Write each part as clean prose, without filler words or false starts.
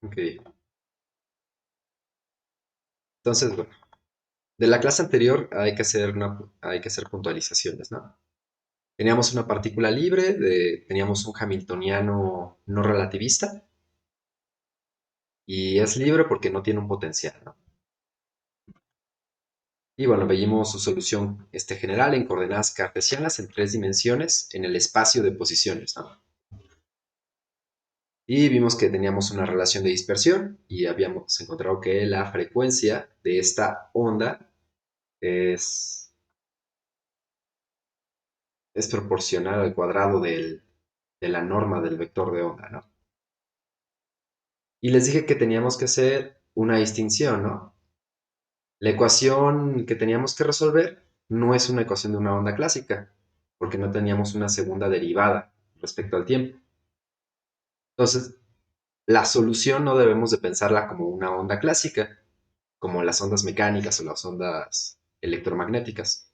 Ok. Entonces, bueno, de la clase anterior hay que hacer puntualizaciones, ¿no? Teníamos una partícula libre, teníamos un hamiltoniano no relativista, y es libre porque no tiene un potencial, ¿no? Y bueno, veíamos su solución general en coordenadas cartesianas en tres dimensiones en el espacio de posiciones, ¿no? Y vimos que teníamos una relación de dispersión y habíamos encontrado que la frecuencia de esta onda es, es proporcional al cuadrado de la norma del vector de onda, ¿no? Y les dije que teníamos que hacer una distinción, ¿no? La ecuación que teníamos que resolver no es una ecuación de una onda clásica, porque no teníamos una segunda derivada respecto al tiempo. Entonces, la solución no debemos de pensarla como una onda clásica, como las ondas mecánicas o las ondas electromagnéticas,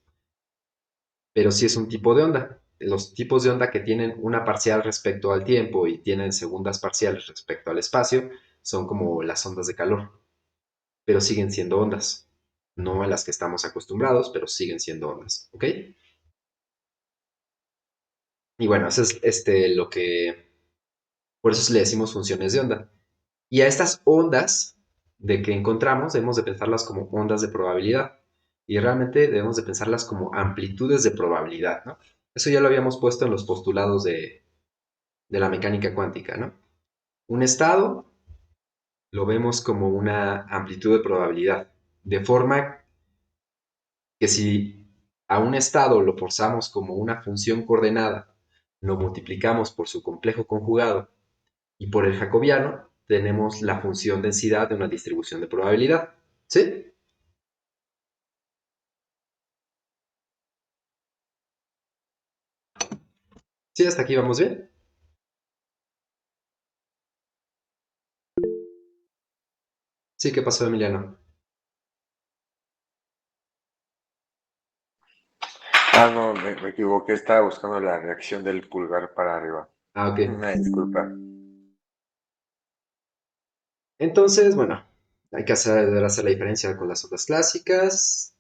pero sí es un tipo de onda. Los tipos de onda que tienen una parcial respecto al tiempo y tienen segundas parciales respecto al espacio son como las ondas de calor, pero siguen siendo ondas. No a las que estamos acostumbrados, pero siguen siendo ondas, ¿ok? Y bueno, eso es lo que, por eso le decimos funciones de onda. Y a estas ondas de que encontramos debemos de pensarlas como ondas de probabilidad. Y realmente debemos de pensarlas como amplitudes de probabilidad, ¿no? Eso ya lo habíamos puesto en los postulados de la mecánica cuántica, ¿no? Un estado lo vemos como una amplitud de probabilidad. De forma que si a un estado lo forzamos como una función coordenada, lo multiplicamos por su complejo conjugado y por el jacobiano, tenemos la función densidad de una distribución de probabilidad. ¿Sí? ¿Sí? ¿Hasta aquí vamos bien? Sí, ¿qué pasó, Emiliano? Ah, no, me equivoqué, estaba buscando la reacción del pulgar para arriba. Ah, ok. Una disculpa. Entonces, bueno, hay que hacer la diferencia con las otras clásicas.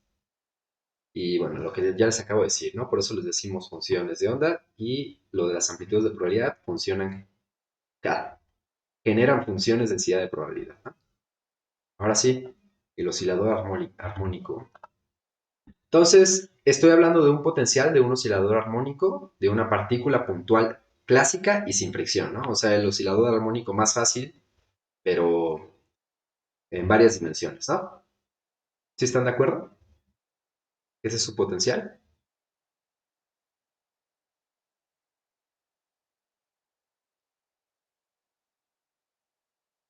Y bueno, lo que ya les acabo de decir, ¿no? Por eso les decimos funciones de onda y lo de las amplitudes de probabilidad claro, generan funciones de densidad de probabilidad, ¿no? Ahora sí, el oscilador armónico. Entonces, estoy hablando de un potencial de un oscilador armónico de una partícula puntual clásica y sin fricción, ¿no? O sea, el oscilador armónico más fácil, pero en varias dimensiones, ¿no? ¿Sí están de acuerdo? Ese es su potencial.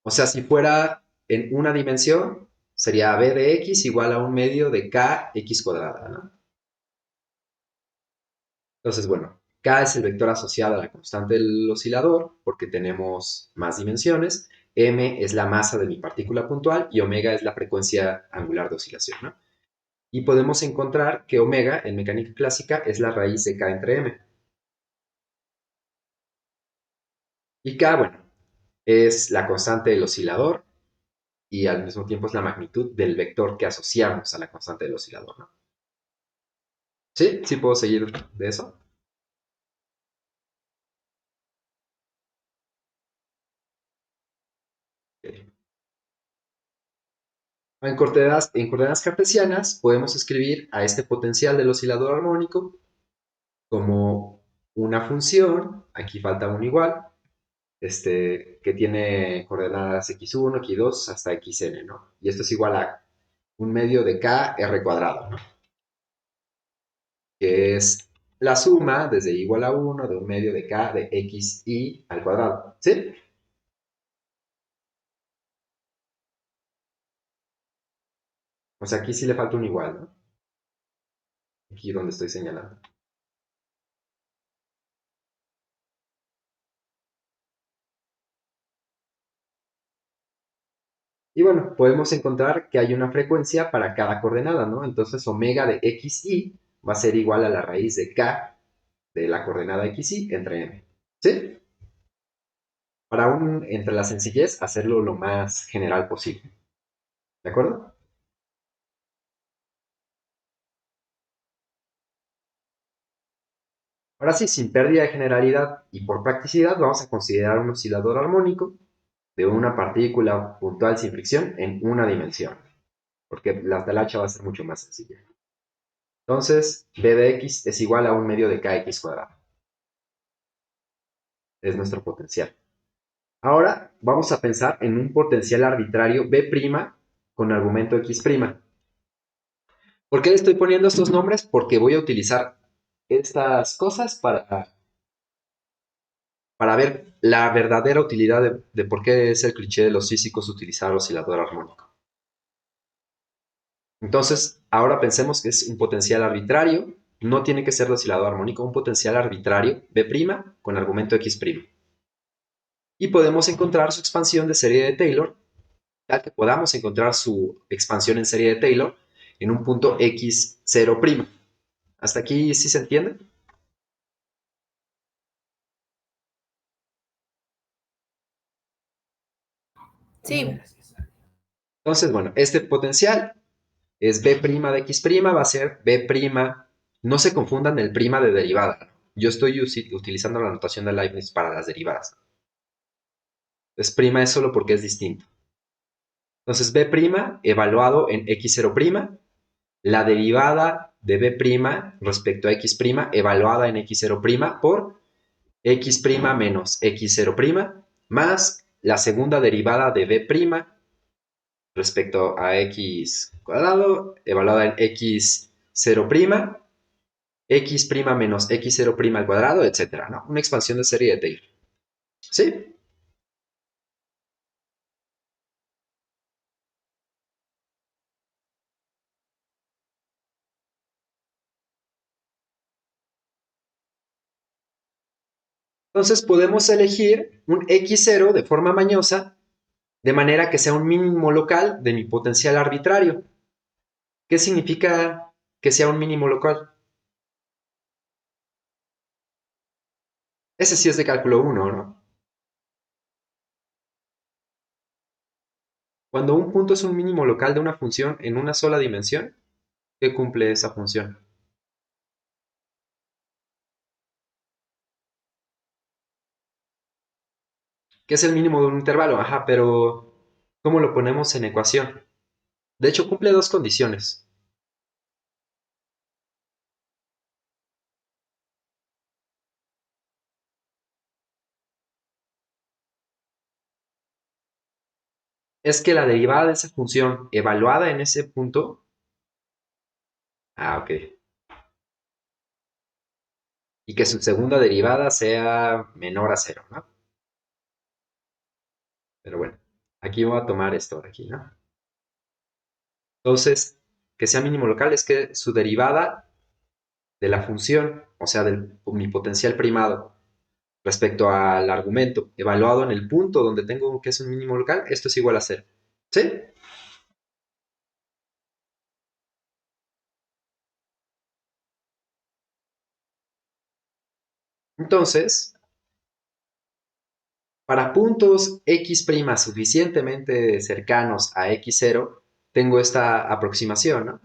O sea, si fuera en una dimensión, sería b de x igual a un medio de k x cuadrada, ¿no? Entonces, bueno, k es el vector asociado a la constante del oscilador porque tenemos más dimensiones, m es la masa de mi partícula puntual y omega es la frecuencia angular de oscilación, ¿no? Y podemos encontrar que omega en mecánica clásica es la raíz de k entre m. Y k, bueno, es la constante del oscilador y al mismo tiempo es la magnitud del vector que asociamos a la constante del oscilador, ¿no? ¿Sí? ¿Sí puedo seguir de eso? Ok. En coordenadas cartesianas podemos escribir a este potencial del oscilador armónico como una función, aquí falta un igual, que tiene coordenadas x1, x2 hasta xn, ¿no? Y esto es igual a un medio de k r cuadrado, ¿no? Que es la suma desde igual a 1 de un medio de k de xi al cuadrado, ¿sí? O sea, aquí sí le falta un igual, ¿no? Aquí donde estoy señalando. Y bueno, podemos encontrar que hay una frecuencia para cada coordenada, ¿no? Entonces, omega de xi va a ser igual a la raíz de k de la coordenada xi entre m. ¿Sí? entre la sencillez, hacerlo lo más general posible. ¿De acuerdo? Ahora sí, sin pérdida de generalidad y por practicidad, vamos a considerar un oscilador armónico de una partícula puntual sin fricción en una dimensión, porque la talacha va a ser mucho más sencilla. Entonces, b de x es igual a un medio de kx cuadrado. Es nuestro potencial. Ahora vamos a pensar en un potencial arbitrario b' con argumento x'. ¿Por qué le estoy poniendo estos nombres? Porque voy a utilizar estas cosas para ver la verdadera utilidad de por qué es el cliché de los físicos utilizar oscilador armónico. Entonces, ahora pensemos que es un potencial arbitrario, no tiene que ser de oscilador armónico, un potencial arbitrario b' con argumento x'. Y podemos encontrar su expansión de serie de Taylor, tal que podamos encontrar su expansión en serie de Taylor en un punto x0'. ¿Hasta aquí sí se entiende? Sí. Entonces, bueno, este potencial es b' de x', va a ser b', no se confundan el prima de derivada. Yo estoy utilizando la notación de Leibniz para las derivadas. Entonces, prima es solo porque es distinto. Entonces, b' evaluado en x0', la derivada de b' respecto a x' evaluada en x0' por x' menos x0' más la segunda derivada de b' respecto a x cuadrado evaluada en x0', x' menos x0' al cuadrado, etcétera, ¿no? Una expansión de serie de Taylor. ¿Sí? Entonces podemos elegir un x0 de forma mañosa de manera que sea un mínimo local de mi potencial arbitrario. ¿Qué significa que sea un mínimo local? Ese sí es de cálculo 1, ¿no? Cuando un punto es un mínimo local de una función en una sola dimensión, ¿qué cumple esa función? ¿Qué es el mínimo de un intervalo? Ajá, pero ¿cómo lo ponemos en ecuación? De hecho, cumple dos condiciones. Es que la derivada de esa función evaluada en ese punto. Ok. Y que su segunda derivada sea menor a cero, ¿no? Pero bueno, aquí voy a tomar esto de aquí, ¿no? Entonces, que sea mínimo local es que su derivada de la función, o sea, de mi potencial primado respecto al argumento evaluado en el punto donde tengo que es un mínimo local, esto es igual a cero. ¿Sí? Entonces, para puntos x' suficientemente cercanos a x0, tengo esta aproximación, ¿no?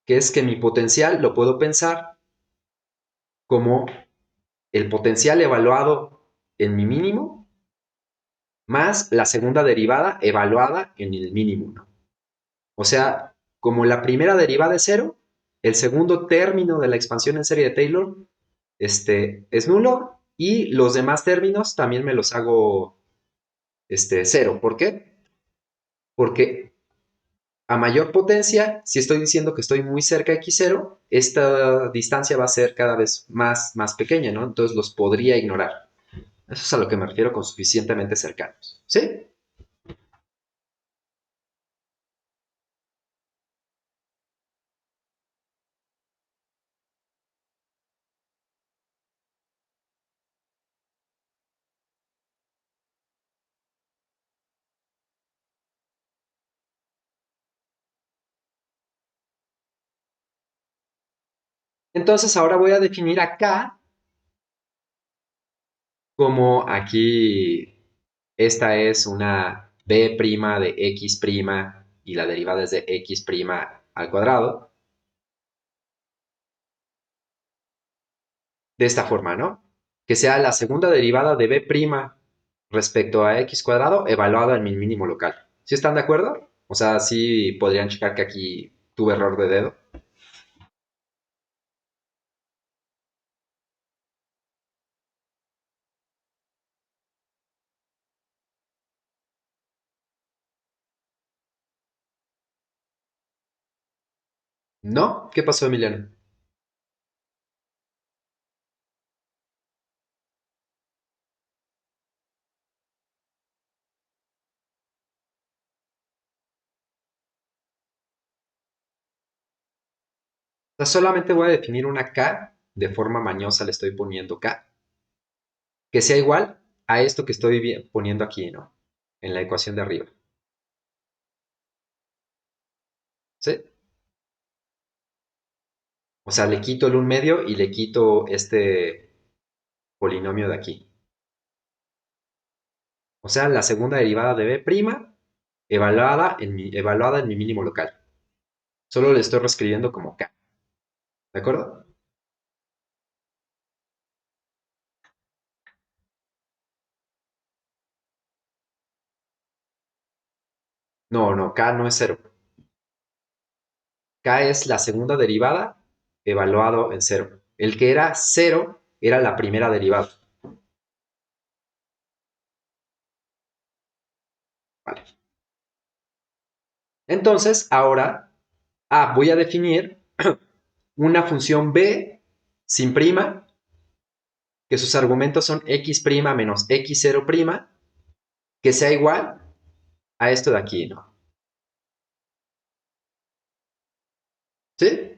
Que es que mi potencial lo puedo pensar como el potencial evaluado en mi mínimo más la segunda derivada evaluada en el mínimo, ¿no? O sea, como la primera derivada es cero, el segundo término de la expansión en serie de Taylor es nulo y los demás términos también me los hago cero. ¿Por qué? Porque a mayor potencia, si estoy diciendo que estoy muy cerca de x0, esta distancia va a ser cada vez más pequeña, ¿no? Entonces los podría ignorar. Eso es a lo que me refiero con suficientemente cercanos. ¿Sí? Entonces ahora voy a definir acá como aquí esta es una b' de x' y la derivada es de x' al cuadrado, de esta forma, ¿no? Que sea la segunda derivada de b' respecto a x cuadrado evaluada en mi mínimo local. ¿Sí están de acuerdo? O sea, sí podrían checar que aquí tuve error de dedo. ¿No? ¿Qué pasó, Emiliano? O sea, solamente voy a definir una k, de forma mañosa le estoy poniendo k, que sea igual a esto que estoy poniendo aquí, ¿no? En la ecuación de arriba. ¿Sí? O sea, le quito el 1 medio y le quito este polinomio de aquí. O sea, la segunda derivada de b' evaluada en mi mínimo local. Solo le estoy reescribiendo como k. ¿De acuerdo? No, no, k no es 0. K es la segunda derivada evaluado en 0. El que era 0 era la primera derivada. Vale. Entonces, ahora, voy a definir una función b sin prima, que sus argumentos son x' menos x0', que sea igual a esto de aquí, ¿no? ¿Sí?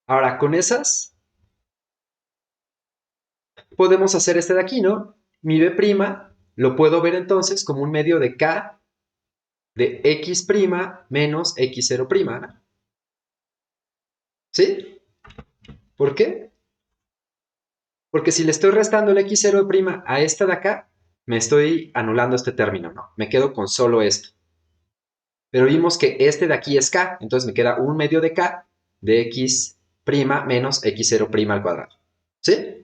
Ahora, con esas, podemos hacer este de aquí, ¿no? Mi b' lo puedo ver entonces como un medio de k de x' menos x0', ¿no? ¿Sí? ¿Por qué? Porque si le estoy restando el x0' a esta de acá, me estoy anulando este término, ¿no? Me quedo con solo esto. Pero vimos que este de aquí es k, entonces me queda un medio de k de x' menos x0' al cuadrado. ¿Sí?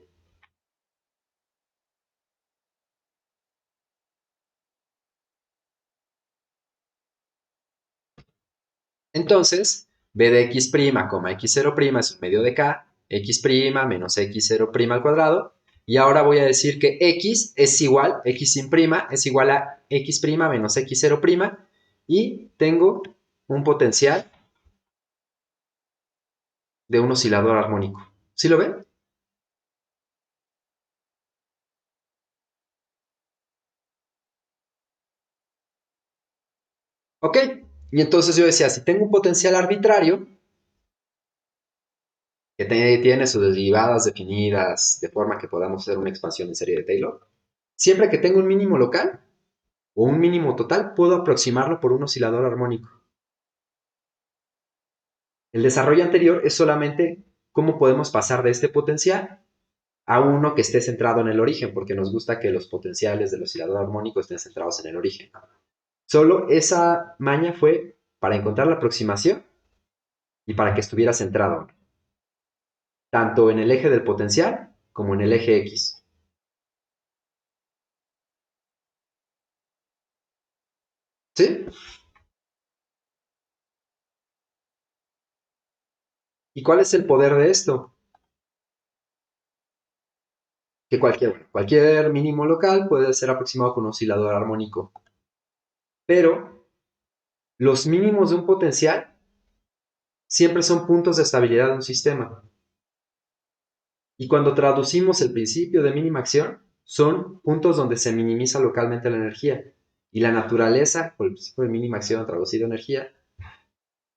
Entonces, b de x', x0' es un medio de k, x' menos x0' al cuadrado. Y ahora voy a decir que x es igual, x sin prima es igual a x' menos x0'. Y tengo un potencial de un oscilador armónico. ¿Sí lo ven? Ok. Y entonces yo decía, si tengo un potencial arbitrario, que tiene sus derivadas definidas de forma que podamos hacer una expansión en serie de Taylor, siempre que tengo un mínimo local o un mínimo total, puedo aproximarlo por un oscilador armónico. El desarrollo anterior es solamente cómo podemos pasar de este potencial a uno que esté centrado en el origen, porque nos gusta que los potenciales del oscilador armónico estén centrados en el origen. Solo esa maña fue para encontrar la aproximación y para que estuviera centrado tanto en el eje del potencial como en el eje X. ¿Sí? ¿Y cuál es el poder de esto? Que cualquier mínimo local puede ser aproximado con un oscilador armónico. Pero los mínimos de un potencial siempre son puntos de estabilidad de un sistema. Y cuando traducimos el principio de mínima acción, son puntos donde se minimiza localmente la energía. Y la naturaleza, por el principio de mínima acción traducido energía,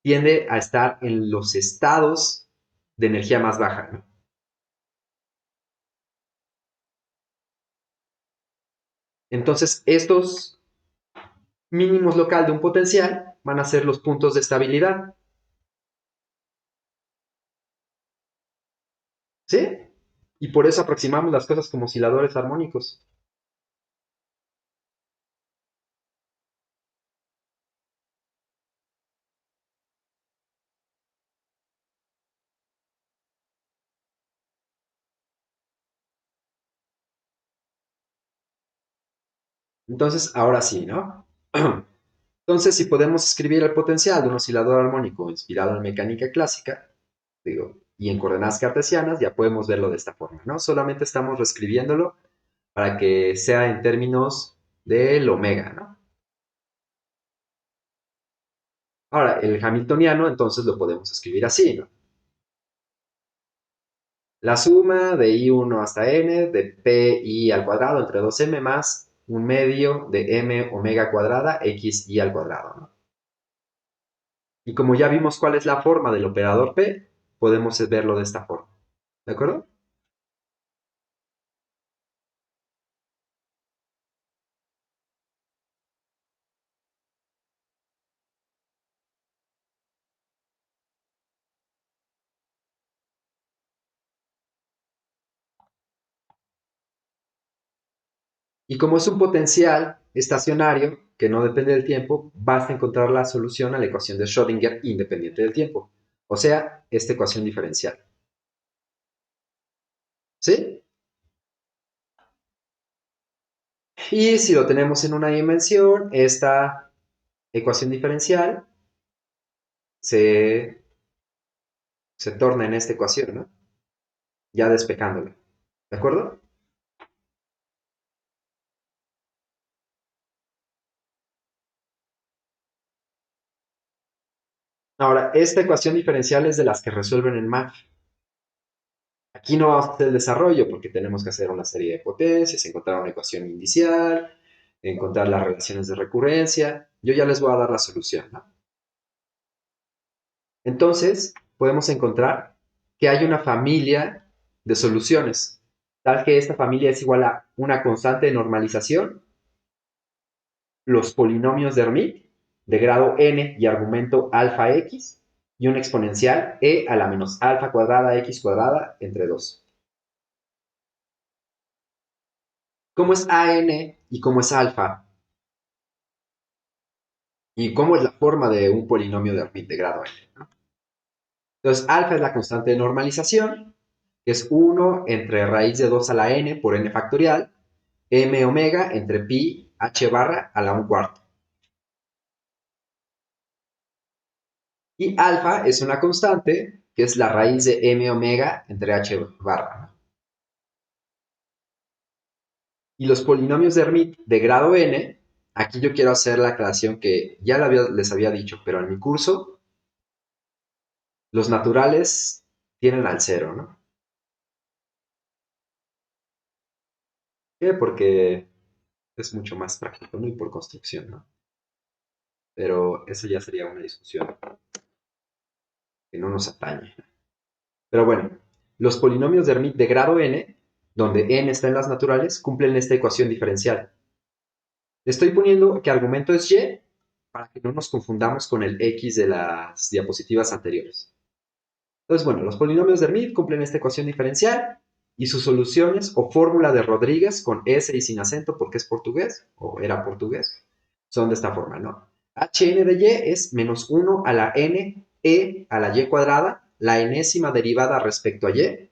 tiende a estar en los estados de energía más baja, ¿no? Entonces, estos mínimos local de un potencial van a ser los puntos de estabilidad. ¿Sí? Y por eso aproximamos las cosas como osciladores armónicos. Entonces, ahora sí, ¿no? Entonces, si podemos escribir el potencial de un oscilador armónico inspirado en mecánica clásica, digo, y en coordenadas cartesianas, ya podemos verlo de esta forma, ¿no? Solamente estamos reescribiéndolo para que sea en términos del omega, ¿no? Ahora, el hamiltoniano, entonces lo podemos escribir así, ¿no? La suma de I1 hasta n de pi al cuadrado entre 2m más un medio de m omega cuadrada xi al cuadrado, ¿no? Y como ya vimos cuál es la forma del operador P, podemos verlo de esta forma. ¿De acuerdo? Y como es un potencial estacionario que no depende del tiempo, basta encontrar la solución a la ecuación de Schrödinger independiente del tiempo. O sea, esta ecuación diferencial. ¿Sí? Y si lo tenemos en una dimensión, esta ecuación diferencial se, se torna en esta ecuación, ¿no? Ya despejándola. ¿De acuerdo? Ahora, esta ecuación diferencial es de las que resuelven en math. Aquí no vamos a hacer el desarrollo porque tenemos que hacer una serie de potencias, encontrar una ecuación inicial, encontrar las relaciones de recurrencia. Yo ya les voy a dar la solución, ¿no? Entonces, podemos encontrar que hay una familia de soluciones, tal que esta familia es igual a una constante de normalización, los polinomios de Hermite, de grado n y argumento alfa x, y una exponencial e a la menos alfa cuadrada x cuadrada entre 2. ¿Cómo es an y cómo es alfa? ¿Y cómo es la forma de un polinomio de Hermite de grado n? ¿No? Entonces, alfa es la constante de normalización, que es 1 entre raíz de 2 a la n por n factorial, m omega entre pi h barra a la 1 cuarto. Y alfa es una constante, que es la raíz de m omega entre h barra, ¿no? Y los polinomios de Hermite de grado n, aquí yo quiero hacer la aclaración que ya les había dicho, pero en mi curso, los naturales tienen al cero, ¿no? ¿Qué? Porque es mucho más práctico, ¿no? Y por construcción, ¿no? Pero eso ya sería una discusión que no nos atañe. Pero bueno, los polinomios de Hermite de grado n, donde n está en las naturales, cumplen esta ecuación diferencial. Le estoy poniendo que argumento es y para que no nos confundamos con el x de las diapositivas anteriores. Entonces, bueno, los polinomios de Hermite cumplen esta ecuación diferencial y sus soluciones o fórmula de Rodríguez con S y sin acento porque es portugués o era portugués, son de esta forma, ¿no? Hn de y es menos 1 a la n e a la y cuadrada, la enésima derivada respecto a y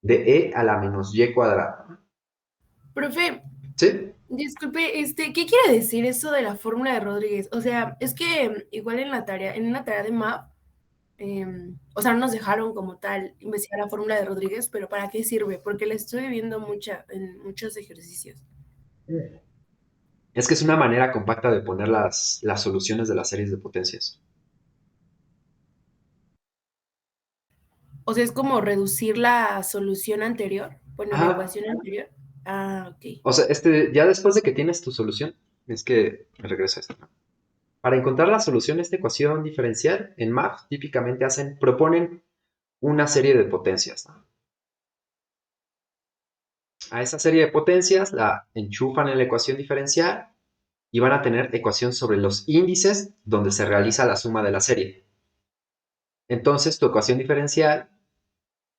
de e a la menos y cuadrada. Profe, ¿Sí? disculpe, ¿qué quiere decir eso de la fórmula de Rodríguez? O sea, es que igual en una tarea de MAP, o sea, no nos dejaron como tal investigar la fórmula de Rodríguez, pero ¿para qué sirve? Porque la estoy viendo en muchos ejercicios. Es que es una manera compacta de poner las soluciones de las series de potencias. O sea, es como reducir la solución anterior, bueno, la Ajá. ecuación anterior. Ah, ok. O sea, ya después de que tienes tu solución, es que me regreso a esto, ¿no? Para encontrar la solución a esta ecuación diferencial, en math típicamente proponen una serie de potencias, ¿no? A esa serie de potencias la enchufan en la ecuación diferencial y van a tener ecuación sobre los índices donde se realiza la suma de la serie. Entonces, tu ecuación diferencial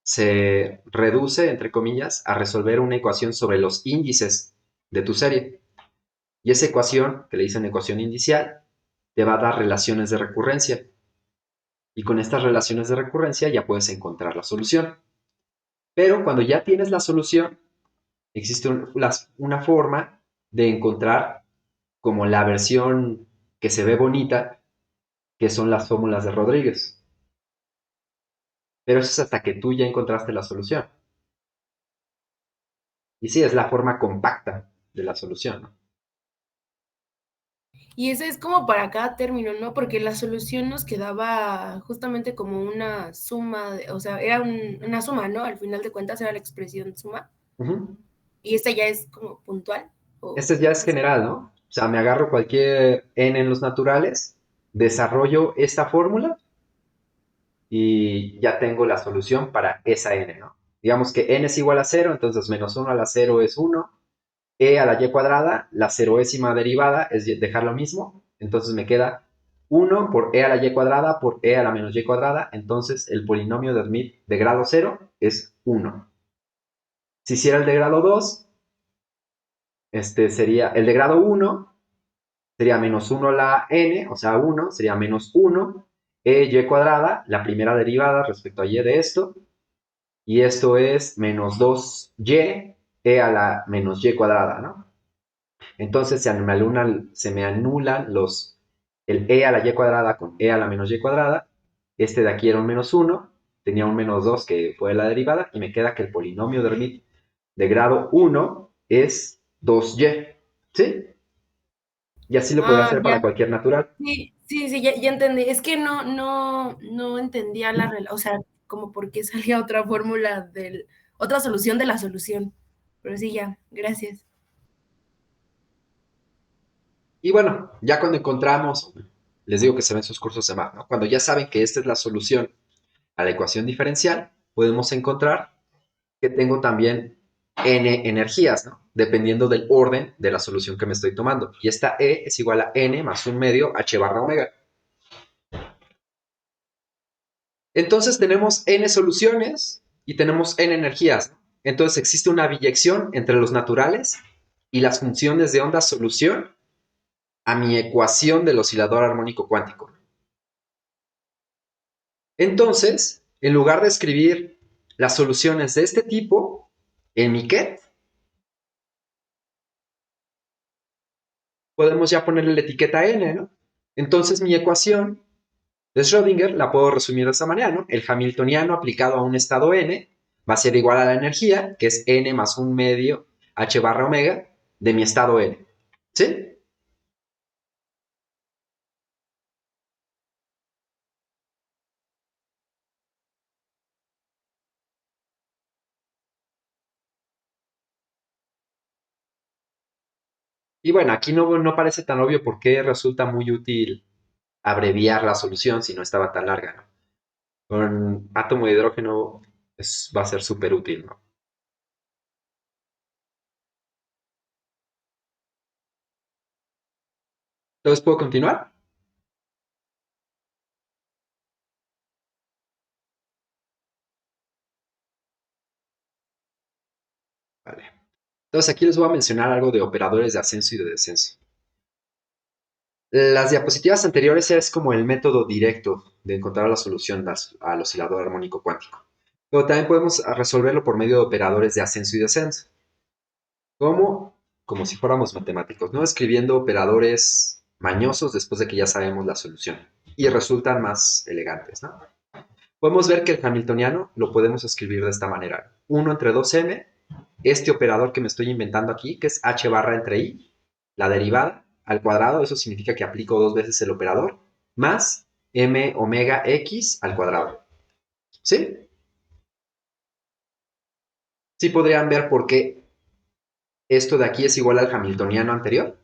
se reduce, entre comillas, a resolver una ecuación sobre los índices de tu serie. Y esa ecuación, que le dicen ecuación indicial, te va a dar relaciones de recurrencia. Y con estas relaciones de recurrencia ya puedes encontrar la solución. Pero cuando ya tienes la solución, existe una forma de encontrar como la versión que se ve bonita, que son las fórmulas de Rodríguez. Pero eso es hasta que tú ya encontraste la solución. Y sí, es la forma compacta de la solución, ¿no? Y ese es como para cada término, ¿no? Porque la solución nos quedaba justamente como una suma, o sea, era una suma, ¿no? Al final de cuentas era la expresión suma. Ujú. Y esta ya es como puntual. O, Este ya es general, ¿no? O sea, me agarro cualquier n en los naturales, desarrollo esta fórmula y ya tengo la solución para esa n, ¿no? Digamos que n es igual a 0, entonces menos 1 a la 0 es 1, e a la y cuadrada, la ceroésima derivada es dejar lo mismo, entonces me queda 1 por e a la y cuadrada por e a la menos y cuadrada, entonces el polinomio de Smith de grado 0 es 1. Si hiciera el de grado 2, sería el de grado 1, sería menos 1 la n, o sea 1, sería menos 1, y cuadrada, la primera derivada respecto a y de esto, y esto es menos 2y, e a la menos y cuadrada, ¿no? Entonces se me anulan el e a la y cuadrada con e a la menos y cuadrada, este de aquí era un menos 1, tenía un menos 2 que fue la derivada, y me queda que el polinomio de Hermite de grado 1 es 2y, ¿sí? Y así lo podría hacer para ya. cualquier natural. Sí, sí, sí, ya entendí. Es que no entendía o sea, como por qué salía otra fórmula otra solución de la solución. Pero sí, ya, gracias. Y bueno, ya cuando encontramos, les digo que se ven sus cursos de math, ¿no? Cuando ya saben que esta es la solución a la ecuación diferencial, podemos encontrar que tengo también n energías, ¿no? Dependiendo del orden de la solución que me estoy tomando. Y esta E es igual a n más un medio h barra omega. Entonces tenemos n soluciones y tenemos n energías, ¿no? Entonces existe una biyección entre los naturales y las funciones de onda solución a mi ecuación del oscilador armónico cuántico. Entonces, en lugar de escribir las soluciones de este tipo en mi ket, podemos ya ponerle la etiqueta n, ¿no? Entonces mi ecuación de Schrödinger la puedo resumir de esta manera, ¿no? El hamiltoniano aplicado a un estado n va a ser igual a la energía, que es n más un medio h barra omega de mi estado n. ¿Sí? Y bueno, aquí no parece tan obvio por qué resulta muy útil abreviar la solución si no estaba tan larga, ¿no? Con átomo de hidrógeno va a ser súper útil, ¿no? Entonces, ¿puedo continuar? Vale. Entonces, aquí les voy a mencionar algo de operadores de ascenso y de descenso. Las diapositivas anteriores es como el método directo de encontrar la solución al oscilador armónico cuántico. Pero también podemos resolverlo por medio de operadores de ascenso y descenso. Como si fuéramos matemáticos, ¿no? Escribiendo operadores mañosos después de que ya sabemos la solución. Y resultan más elegantes, ¿no? Podemos ver que el hamiltoniano lo podemos escribir de esta manera. 1 entre 2m, este operador que me estoy inventando aquí, que es h barra entre i, la derivada al cuadrado, eso significa que aplico dos veces el operador, más m omega x al cuadrado. ¿Sí? Sí podrían ver por qué esto de aquí es igual al hamiltoniano anterior.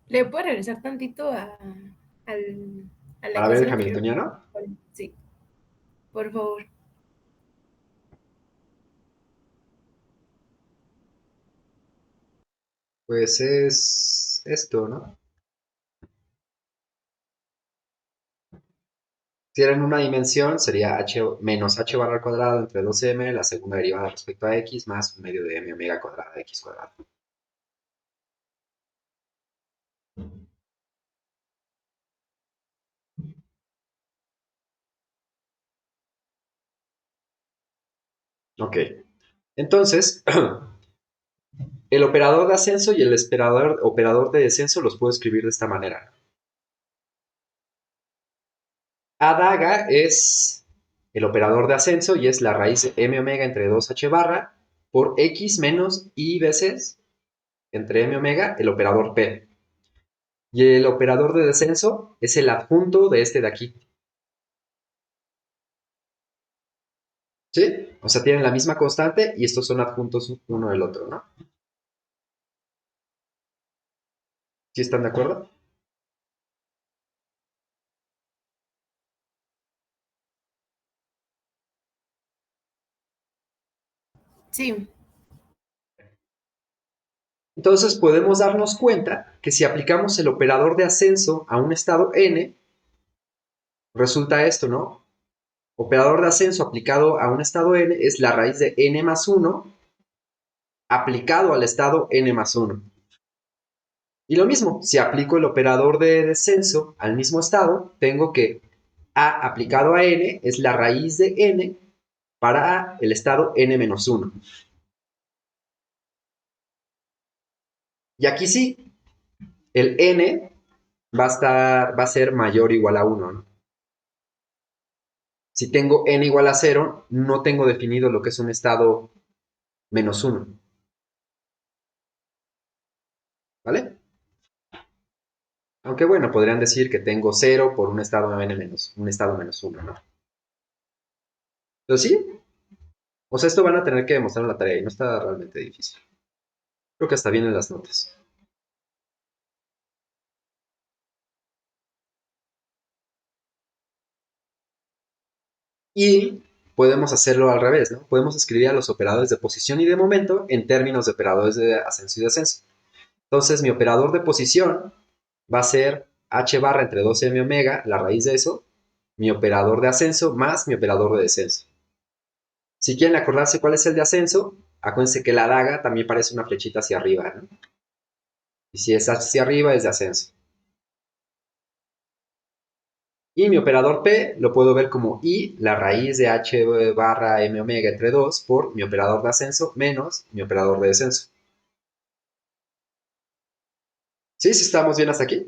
¿Le puedo regresar tantito al- a la Para ver el ecuación? Quiero. hamiltoniano. Sí, por favor. Pues es esto, ¿no? Si era en una dimensión, sería h menos h barra al cuadrado entre 2m, la segunda derivada respecto a x, más un medio de m omega cuadrada de x cuadrado. Ok. Entonces, el operador de ascenso y el operador de descenso los puedo escribir de esta manera. A daga es el operador de ascenso y es la raíz de m omega entre 2h barra por x menos y veces entre m omega, el operador p. Y el operador de descenso es el adjunto de este de aquí. ¿Sí? O sea, tienen la misma constante y estos son adjuntos uno del otro, ¿no? ¿Sí están de acuerdo? Sí. Entonces podemos darnos cuenta que si aplicamos el operador de ascenso a un estado n, resulta esto, ¿no? Operador de ascenso aplicado a un estado n es la raíz de n más 1 aplicado al estado n más 1. Y lo mismo, si aplico el operador de descenso al mismo estado, tengo que a aplicado a n es la raíz de n para el estado n menos 1. Y aquí sí, el n va a ser mayor o igual a 1, ¿no? Si tengo n igual a 0, no tengo definido lo que es un estado menos 1. ¿Vale? Aunque bueno, podrían decir que tengo 0 por un estado n menos, un estado menos 1, ¿no? Pero sí, o sea, esto van a tener que demostrar en la tarea y no está realmente difícil. Creo que hasta vienen las notas. Y podemos hacerlo al revés, ¿no? Podemos escribir a los operadores de posición y de momento en términos de operadores de ascenso y descenso. Entonces, mi operador de posición va a ser h barra entre 2m omega, la raíz de eso, mi operador de ascenso más mi operador de descenso. Si quieren acordarse cuál es el de ascenso, acuérdense que la daga también parece una flechita hacia arriba, ¿no? Y si es hacia arriba, es de ascenso. Y mi operador P lo puedo ver como I, la raíz de H barra M omega entre 2 por mi operador de ascenso menos mi operador de descenso. ¿Sí? ¿Sí estamos bien hasta aquí?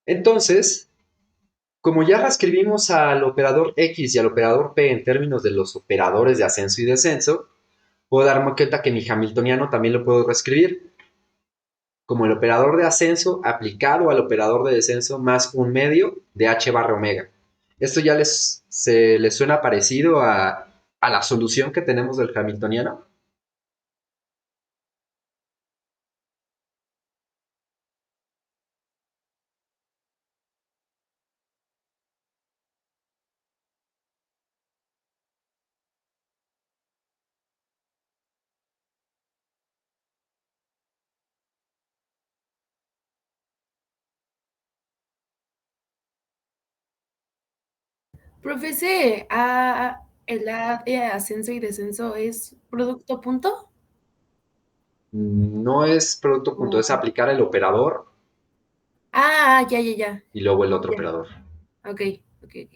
Entonces, como ya reescribimos al operador X y al operador P en términos de los operadores de ascenso y descenso, puedo darme cuenta que mi hamiltoniano también lo puedo reescribir como el operador de ascenso aplicado al operador de descenso más un medio de h barra omega. ¿Esto ya les suena parecido a la solución que tenemos del hamiltoniano? Profesor, el A de ascenso y descenso es producto punto. No es producto punto, es O- aplicar el operador Ya, ya, ya. y luego el otro Ya. operador. Ok, ok, ok.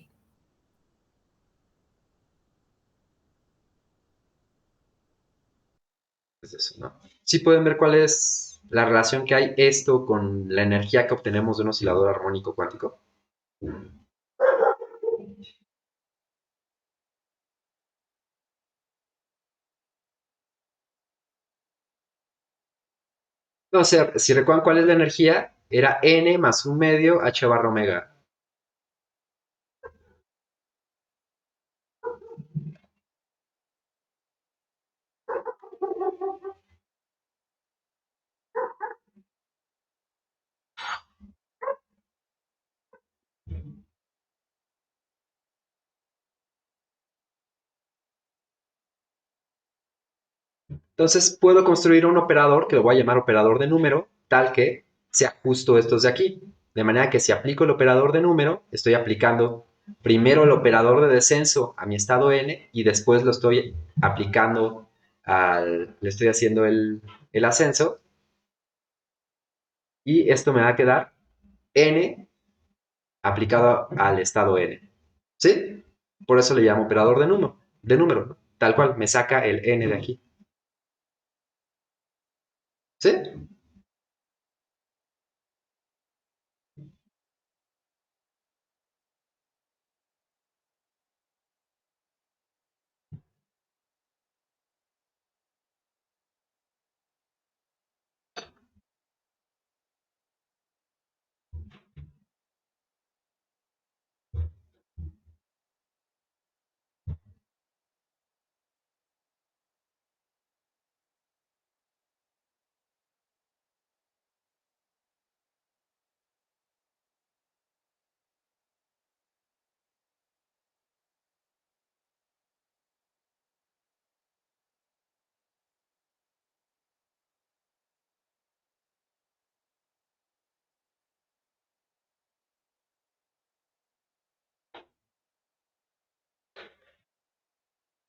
Es eso, ¿no? Sí pueden ver cuál es la relación que hay esto con la energía que obtenemos de un oscilador armónico cuántico. No, o sea, si recuerdan cuál es la energía, era n más un medio h barra omega. Entonces puedo construir un operador que lo voy a llamar operador de número, tal que sea justo estos de aquí. De manera que si aplico el operador de número, estoy aplicando primero el operador de descenso a mi estado n y después lo estoy aplicando le estoy haciendo el ascenso. Y esto me va a quedar n aplicado al estado n. ¿Sí? Por eso le llamo operador de número, ¿no? Tal cual, me saca el n de aquí. ¿Sí?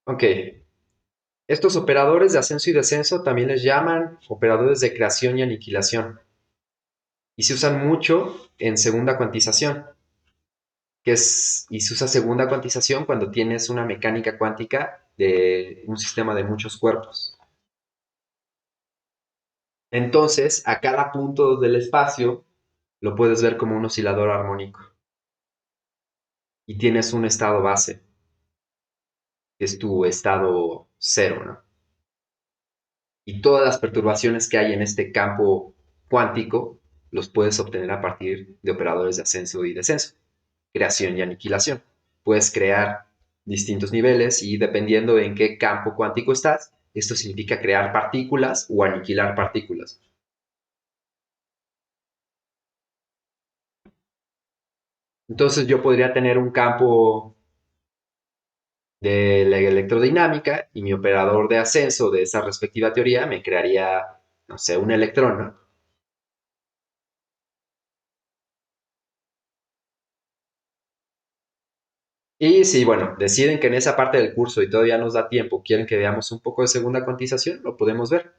Ok. Estos operadores de ascenso y descenso también les llaman operadores de creación y aniquilación. Y se usan mucho en segunda cuantización. Y se usa segunda cuantización cuando tienes una mecánica cuántica de un sistema de muchos cuerpos. Entonces, a cada punto del espacio lo puedes ver como un oscilador armónico. Y tienes un estado base, que es tu estado cero, ¿no? Y todas las perturbaciones que hay en este campo cuántico los puedes obtener a partir de operadores de ascenso y descenso, creación y aniquilación. Puedes crear distintos niveles y dependiendo en qué campo cuántico estás, esto significa crear partículas o aniquilar partículas. Entonces yo podría tener un campo de la electrodinámica y mi operador de ascenso de esa respectiva teoría me crearía, no sé, un electrón, ¿no? Y si, bueno, deciden que en esa parte del curso y todavía nos da tiempo, quieren que veamos un poco de segunda cuantización, lo podemos ver.